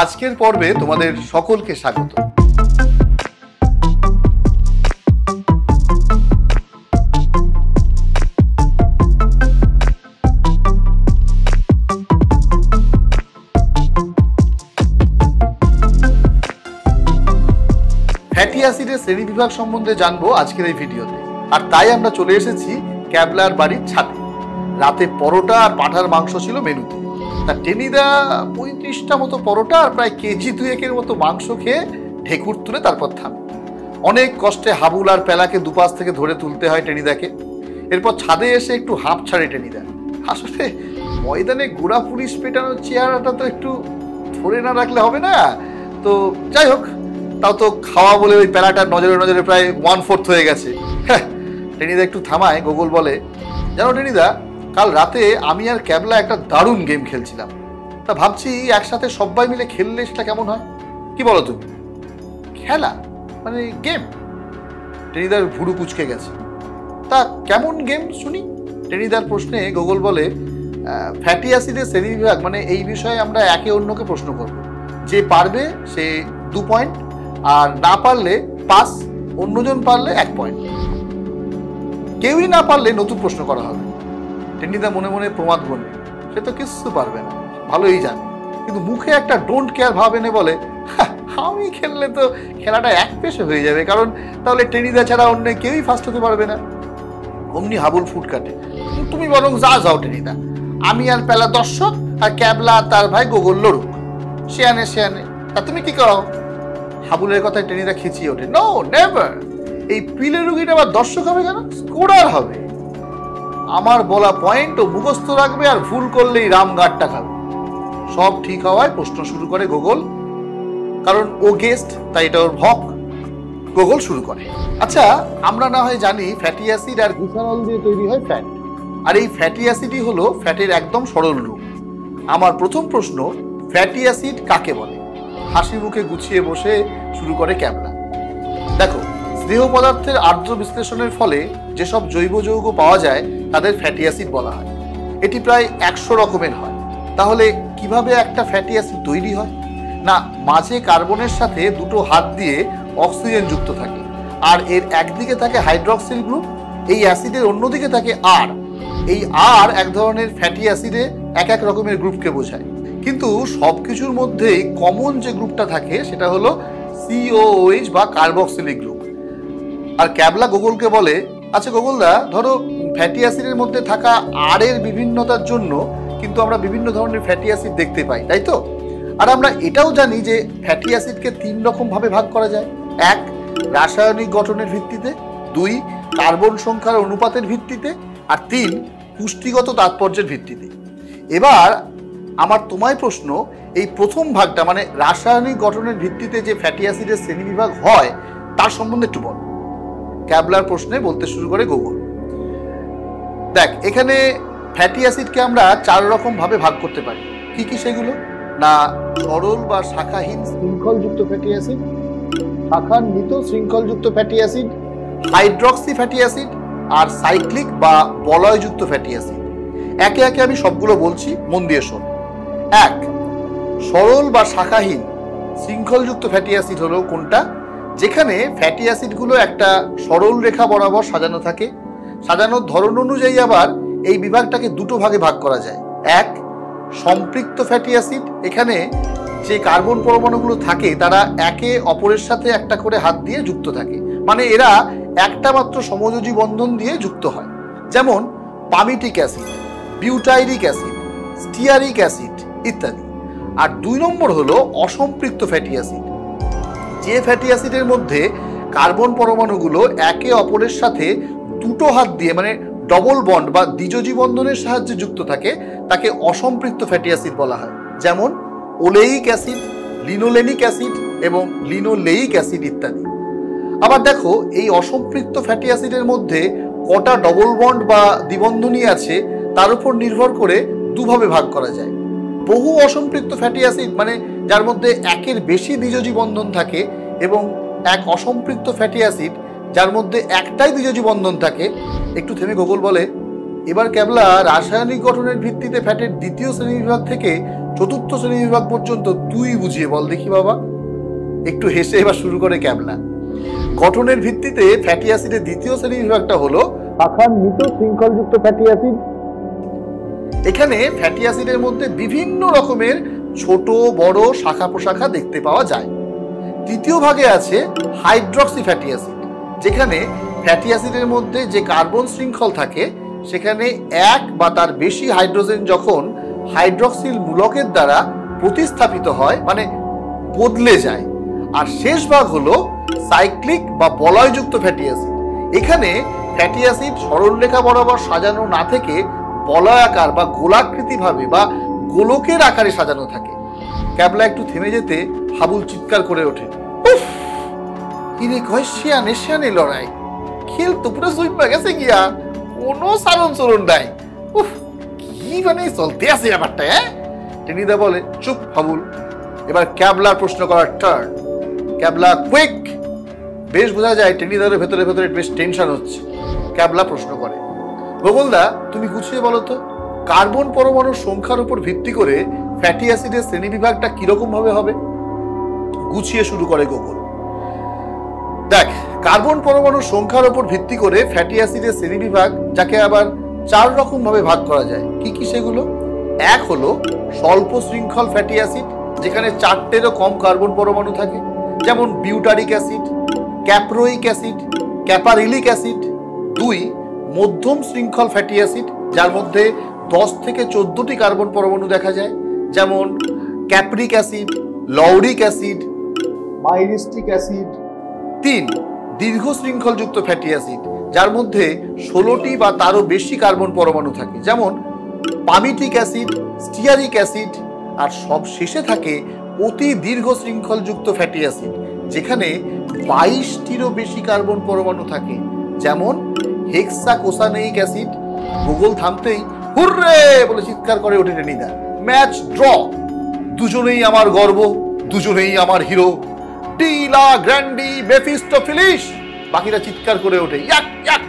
আজকের পর্বে তোমাদের সকলকে স্বাগত। ফ্যাটি অ্যাসিডের শ্রেণীবিভাগ সম্বন্ধে জানবো আজকের এই ভিডিওতে। আর তাই আমরা চলে এসেছি ক্যাবলার বাড়ির ছাদে। রাতে পরোটা আর পাঁঠার মাংস ছিল মেনুতে। তা টেনিদা 35টা মতো পরোটা আর প্রায় কেজি 2 মতো মাংস খেয়ে ঢেকুর তুলে তারপর থামে। অনেক কষ্টে হাবুল আর পেলাকে দুপাশ থেকে ধরে তুলতে হয় টেনিদাকে। এরপর ছাদে এসে একটু হাঁপ ছাড়ে টেনিদা। আসলে ময়দানে গোড়া পুলিশ পেটানোর চেহারাটা তো একটু ধরে না রাখলে হবে না। তো যাই হোক, তাও তো খাওয়া বলে ওই পেলাটার নজরে নজরে প্রায় 1/4 হয়ে গেছে। হ্যাঁ, টেনিদা একটু থামায়। গোগল বলে, জানো টেনিদা, কাল রাতে আমি আর ক্যাবলা একটা দারুণ গেম খেলছিলাম। তা ভাবছি একসাথে সবাই মিলে খেললে সেটা কেমন হয়, কি বলো তুমি? খেলা মানে গেম? টেনিদার ভুরু কুচকে গেছে। তা কেমন গেম শুনি? টেনিদার প্রশ্নে গোগল বলে, ফ্যাটি অ্যাসিডের শ্রেণীবিভাগ মানে এই বিষয়ে আমরা একে অন্যকে প্রশ্ন করব। যে পারবে সে 2 পয়েন্ট, আর না পারলে 5, অন্যজন পারলে 1 পয়েন্ট। কেউই না পারলে নতুন প্রশ্ন করা হবে। টেনিদা মনে মনে প্রমাদ বলবে, সে তো কিছু পারবে না, ভালোই জানে। কিন্তু মুখে একটা ডোন্ট কেয়ার ভাব এনে বলে, আমি খেললে তো খেলাটা এক পেশে হয়ে যাবে, কারণ তাহলে টেনিদা ছাড়া অন্য কেউই ফার্স্ট হতে পারবে না। অমনি হাবুল ফুট কাটে, তুমি বরং যাও টেনিদা, আমি আর পেলা দর্শক, আর ক্যাবলা তার ভাই গোগল লড়ুক, শেয়ানে শেয়ানে। তা তুমি কি করো? হাবুলের কথায় টেনিদা খিচিয়ে ওঠে, নো নেভার। এই পিলে রুগীটা আবার দর্শক হবে কেন? স্কোরার হবে। আমার বলা পয়েন্ট ও মুখস্থ রাখবে, আর ভুল করলেই রামগাটটা খাবে। সব ঠিক হওয়ায় প্রশ্ন শুরু করে গোগল, কারণ ও গেস্ট, তাই এটা ওর হক। গোগল শুরু করে, আচ্ছা আমরা না হয় জানি ফ্যাটি অ্যাসিড আর গ্লিসারল দিয়ে তৈরি হয় ফ্যাট, আর এই ফ্যাটি অ্যাসিডই হলো ফ্যাটের একদম সরল রূপ। আমার প্রথম প্রশ্ন, ফ্যাটি অ্যাসিড কাকে বলে? হাসি মুখে গুছিয়ে বসে শুরু করে ক্যাবলা। দেখো, স্নেহ পদার্থের আর্দ্র বিশ্লেষণের ফলে যেসব জৈব যৌগ পাওয়া যায় তাদের ফ্যাটি অ্যাসিড বলা হয়। এটি প্রায় 100 রকমের হয়। তাহলে কিভাবে একটা ফ্যাটি অ্যাসিড তৈরি হয়? না, মাঝে কার্বনের সাথে দুটো হাত দিয়ে অক্সিজেন যুক্ত থাকে, আর এর একদিকে থাকে হাইড্রক্সিল গ্রুপ, এই অ্যাসিডের অন্যদিকে থাকে আর। এই আর এক ধরনের ফ্যাটি অ্যাসিডে এক রকমের গ্রুপকে বোঝায়। কিন্তু সবকিছুর মধ্যেই কমন যে গ্রুপটা থাকে সেটা হলো COOH বা কার্বক্সিলিক গ্রুপ। আর ক্যাবলা গোগলকে বলে, আচ্ছা গোগলদা, ধরো ফ্যাটি অ্যাসিডের মধ্যে থাকা আর এর বিভিন্নতার জন্য কিন্তু আমরা বিভিন্ন ধরনের ফ্যাটি অ্যাসিড দেখতে পাই, তাই তো? আর আমরা এটাও জানি যে ফ্যাটি অ্যাসিডকে 3 রকম ভাবে ভাগ করা যায়। 1, রাসায়নিক গঠনের ভিত্তিতে, 2, কার্বন সংখ্যার অনুপাতের ভিত্তিতে, আর 3, পুষ্টিগত তাৎপর্যের ভিত্তিতে। এবার আমার তোমায় প্রশ্ন, এই প্রথম ভাগটা মানে রাসায়নিক গঠনের ভিত্তিতে যে ফ্যাটি অ্যাসিডের শ্রেণীবিভাগ হয় তার সম্বন্ধে একটু বল। ক্যাবলার প্রশ্নে বলতে শুরু করে গোগল, দেখ এখানে ফ্যাটি অ্যাসিডকে আমরা 4 রকম ভাবে ভাগ করতে পারি। কি কি সেগুলো? না, সরল বা শাখাহীন শৃঙ্খলযুক্ত ফ্যাটি অ্যাসিড, শাখান্বিত শৃঙ্খলযুক্ত fatty acid, hydroxy fatty acid, আর সাইক্লিক বা বলয়যুক্ত ফ্যাটি অ্যাসিড। একে একে আমি সবগুলো বলছি, মন দিয়ে শোন। 1, সরল বা শাখাহীন শৃঙ্খলযুক্ত ফ্যাটি অ্যাসিড হলো কোনটা? যেখানে ফ্যাটি অ্যাসিডগুলো একটা সরল রেখা বরাবর সাজানো থাকে। সাজানোর ধরন অনুযায়ী আবার এই বিভাগটাকে 2টো ভাগে ভাগ করা যায়। 1, সম্পৃক্ত ফ্যাটি অ্যাসিড। এখানে যে কার্বন পরমাণুগুলো থাকে তারা একে অপরের সাথে একটা করে হাত দিয়ে যুক্ত থাকে, মানে এরা একটা মাত্র সমযোজী বন্ধন দিয়ে যুক্ত হয়। যেমন palmitic acid, butyric acid, stearic acid ইত্যাদি। আর 2 নম্বর হলো অসম্পৃক্ত ফ্যাটি অ্যাসিড। যে ফ্যাটি অ্যাসিডের মধ্যে কার্বন পরমাণুগুলো একে অপরের সাথে 2টো হাত দিয়ে মানে ডবল বন্ড বা দ্বিযোজী বন্ধনের সাহায্যে যুক্ত থাকে তাকে অসম্পৃক্ত ফ্যাটি অ্যাসিড বলা হয়। যেমন ওলেইক অ্যাসিড, লিনোলেনিক অ্যাসিড এবং লিনোলেইক অ্যাসিড ইত্যাদি। আবার দেখো, এই অসম্পৃক্ত ফ্যাটি অ্যাসিডের মধ্যে কটা ডবল বন্ড বা দ্বিবন্ধনী আছে তার উপর নির্ভর করে 2 ভাবে ভাগ করা যায়। বহু অসম্পৃক্ত ফ্যাটি অ্যাসিড মানে যার মধ্যে একের বেশি দ্বিযোজী বন্ধন থাকে, এবং এক অসম্পৃক্ত ফ্যাটি অ্যাসিড যার মধ্যে একটাই দ্বিযোজী বন্ধন থাকে। একটু থেমে গোগল বলে, এবার ক্যাবলা রাসায়নিক গঠনের ভিত্তিতে ফ্যাটের দ্বিতীয় শ্রেণীবিভাগ থেকে চতুর্থ শ্রেণীবিভাগ পর্যন্ত তুই বুঝিয়ে বল দেখি বাবা। একটু হেসে এবার শুরু করে ক্যাবলা। গঠনের ভিত্তিতে ফ্যাটি অ্যাসিডের দ্বিতীয় শ্রেণীবিভাগটা হলো শাখান্বিত শৃঙ্খলযুক্ত ফ্যাটি অ্যাসিড। এখানে ফ্যাটি অ্যাসিডের মধ্যে বিভিন্ন রকমের ছোট বড় শাখা প্রশাখা দেখতে পাওয়া যায়। তৃতীয় ভাগে আছে হাইড্রক্সি ফ্যাটি অ্যাসিড, যেখানে ফ্যাটি অ্যাসিডের মধ্যে যে কার্বন শৃঙ্খল থাকে সেখানে এক বা তার বেশি হাইড্রোজেন যখন হাইড্রক্সিল মূলকের দ্বারা প্রতিস্থাপিত হয়, মানে বদলে যায়। আর শেষ ভাগ হলো সাইক্লিক বা বলয়যুক্ত ফ্যাটি অ্যাসিড। এখানে ফ্যাটি অ্যাসিড সরলরেখা বরাবর সাজানো না থেকে বলয়াকার বা গোলাকৃতি ভাবে বা গোলকের আকারে সাজানো থাকে। ক্যাবলা একটু থেমে যেতে হাবুল চিৎকার করে ওঠে, উফ কিরে কয় শিয়ানে শিয়ানে লড়াই, খেল তো পুরো জুইপা গেছে গিয়া, কোনো সারণ চরণ নাই। উফ কি মানে চলতে আছে ব্যাপারটা। টেনিদা বলে, চুপ হাবুল, এবার ক্যাবলার প্রশ্ন করার টার্ন। ক্যাবলা কুইক। বেশ বোঝা যায় টেনিদার ভেতরে ভেতরে বেশ টেনশন হচ্ছে। ক্যাবলা প্রশ্ন করে, গোগলদা তুমি গুছিয়ে বলো তো, কার্বন পরমাণুর সংখ্যার উপর ভিত্তি করে ফ্যাটি অ্যাসিডের শ্রেণীবিভাগটা কিরকম ভাবে হবে? গুছিয়ে শুরু করে গোগল। দেখ, কার্বন পরমাণুর সংখ্যার উপর ভিত্তি করে ফ্যাটি অ্যাসিডের শ্রেণীবিভাগ, যাকে আবার 4 রকম ভাবে ভাগ করা যায়। কি কি সেগুলো? এক হলো স্বল্প শৃঙ্খল ফ্যাটি অ্যাসিড, যেখানে 4টেরও কম কার্বন পরমাণু থাকে, যেমন butyric acid, caproic acid, caprylic acid. 2 মধ্যম শৃঙ্খল ফ্যাটি অ্যাসিড, যার মধ্যে 10 থেকে 14টি কার্বন পরমাণু দেখা যায়, যেমন ক্যাপ্রিক অ্যাসিড, লৌরিক অ্যাসিড, মাইরিস্টিক অ্যাসিড। 3 দীর্ঘ শৃঙ্খলযুক্ত ফ্যাটি অ্যাসিড, যার মধ্যে 16টি বা তারও বেশি কার্বন পরমাণু থাকে, যেমন পামিটিক অ্যাসিড, স্টিয়ারিক অ্যাসিড। আর সব শেষে থাকে অতি দীর্ঘ শৃঙ্খলযুক্ত ফ্যাটি অ্যাসিড, যেখানে 22টিরও বেশি কার্বন পরমাণু থাকে, যেমন হেক্সাকোসানেইক অ্যাসিড। গুগল থামতেই হুররে বলে চিৎকার করে ওঠে টেনিদা, ম্যাচ ড্র, দুজনেই আমার গর্ব, দুজনেই আমার হিরো, ডিলা গ্র্যান্ডি মেফিস্টোফিলিস। বাকিরা চিৎকার করে ওঠে ইয়াক ইয়াক।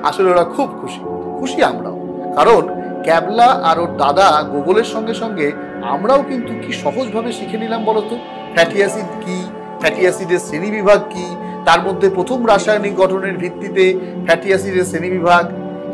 আসলে ওরা খুব খুশি, খুশি আমরাও, কারণ ক্যাবলা আর ওর দাদা গুগলের সঙ্গে সঙ্গে আমরাও কিন্তু কি সহজভাবে শিখে নিলাম বলতো ফ্যাটি অ্যাসিড কি, ফ্যাটি অ্যাসিডের শ্রেণীবিভাগ কি, তার মধ্যে প্রথম রাসায়নিক গঠনের ভিত্তিতে ফ্যাটি অ্যাসিডের শ্রেণীবিভাগ।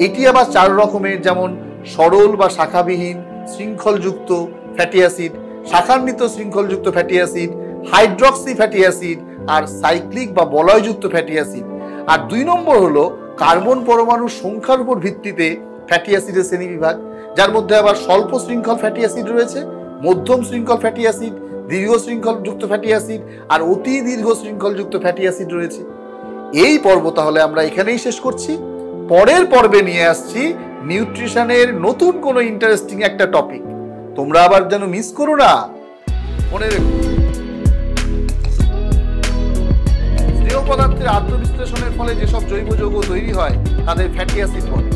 এটি আবার 4 রকমের, যেমন সরল বা শাখাবিহীন শৃঙ্খলযুক্ত ফ্যাটি অ্যাসিড, শাখান্বিত শৃঙ্খলযুক্ত fatty acid, hydroxy fatty acid, আর সাইক্লিক বা বলয়যুক্ত ফ্যাটি অ্যাসিড। আর 2 নম্বর হলো কার্বন পরমাণুর সংখ্যার উপর ভিত্তিতে ফ্যাটি অ্যাসিডের শ্রেণীবিভাগ, যার মধ্যে আবার স্বল্প শৃঙ্খল ফ্যাটি অ্যাসিড রয়েছে, মধ্যম শৃঙ্খল ফ্যাটি অ্যাসিড, দীর্ঘ শৃঙ্খলযুক্ত ফ্যাটি অ্যাসিড, আর অতি দীর্ঘ শৃঙ্খলযুক্ত ফ্যাটি অ্যাসিড রয়েছে। এই পর্ব তাহলে আমরা এখানেই শেষ করছি। পরের পর্বে নিয়ে আসছি নিউট্রিশনের নতুন কোনো ইন্টারেস্টিং একটা টপিক। তোমরা আবার যেন মিস করো না। মনে রেখো, স্নেহ পদার্থের আদ্র বিশ্লেষণের ফলে যেসব জৈব যৌগ তৈরি হয় তাদের ফ্যাটি অ্যাসিড বলে।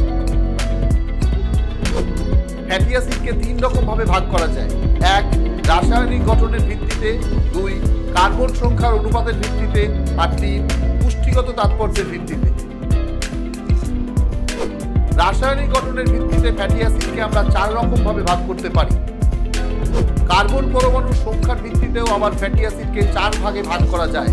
ফ্যাটি অ্যাসিডকে 3 রকম ভাবে ভাগ করা যায়। 1 রাসায়নিক গঠনের ভিত্তিতে, 2 কার্বন সংখ্যার অনুপাতের ভিত্তিতে, আর 3 পুষ্টিগত তাৎপর্যের ভিত্তিতে। রাসায়নিক গঠনের ভিত্তিতে ফ্যাটি অ্যাসিডকে আমরা 4 রকম ভাবে ভাগ করতে পারি। কার্বন পরমাণুর সংখ্যার ভিত্তিতেও আবার ফ্যাটি অ্যাসিডকে 4 ভাগে ভাগ করা যায়।